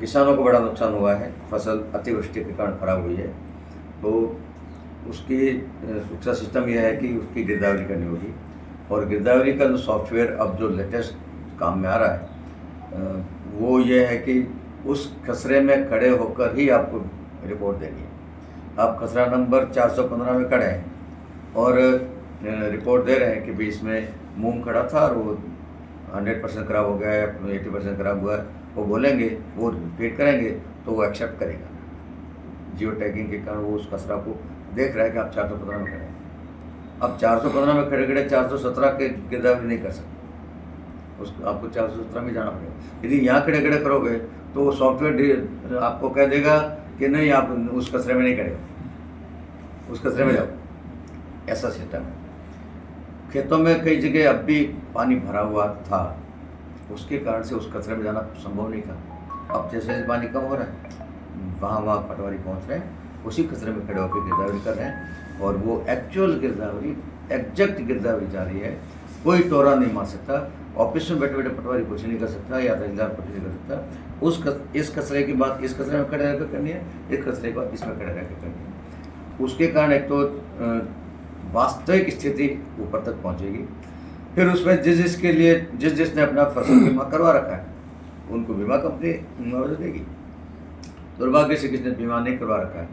किसानों को बड़ा नुकसान हुआ है। फसल अतिवृष्टि के कारण खराब हुई है, तो उसकी सुरक्षा सिस्टम यह है कि उसकी गिरदावरी करनी होगी। और गिरदावरी का जो सॉफ्टवेयर अब जो लेटेस्ट काम में आ रहा है वो ये है कि उस खसरे में खड़े होकर ही आपको रिपोर्ट देनी है। आप खसरा नंबर 415 में खड़े हैं और रिपोर्ट दे रहे हैं कि भी इसमें मूंग खड़ा था और वो 100% खराब हो गया है, 80% खराब हुआ है, वो बोलेंगे, वो रिपीट करेंगे तो वो एक्सेप्ट करेगा। जियो टैगिंग के कारण वो उस खसरा को देख रहा है कि आप 415 में खड़े हैं। अब 415 में खड़े खड़े 417 के गिरदावरी नहीं कर सकते, उसको आपको 417 में जाना पड़ेगा। यदि यहाँ खड़े खड़े करोगे तो सॉफ्टवेयर आपको कह देगा कि नहीं, आप उस खसरे में नहीं खड़े, उस खसरे में जाओ। ऐसा सिस्टम है। खेतों में कई जगह अब भी पानी भरा हुआ था, उसके कारण से उस खसरे में जाना संभव नहीं था। अब जैसे जैसे पानी कम हो रहा है वहाँ पटवारी पहुँच रहे हैं, उसी खसरे में खड़े होकर गिरदावरी कर रहे हैं और वो एक्चुअल गिरदावरी, एग्जैक्ट गिरदावरी जा रही है। कोई टोरा नहीं मार सकता, ऑफिस में बैठे बैठे पटवारी कुछ नहीं कर सकता या तहसीलदार कुछ नहीं कर सकता। इस खसरे की बात इस खसरे में खड़े रहकर करनी है, इस खसरे की बात इसमें खड़े रहकर करनी है। उसके कारण एक तो वास्तविक स्थिति ऊपर तक पहुंचेगी। फिर उसमें जिसके लिए जिसने अपना फसल बीमा करवा रखा है उनको बीमा कंपनी मुआवजा देगी। दुर्भाग्य से किसने बीमा नहीं करवा रखा है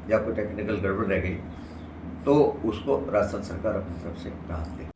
या कोई टेक्निकल गड़बड़ रह गई तो उसको राजस्थान सरकार अपनी तरफ से राहत देगी।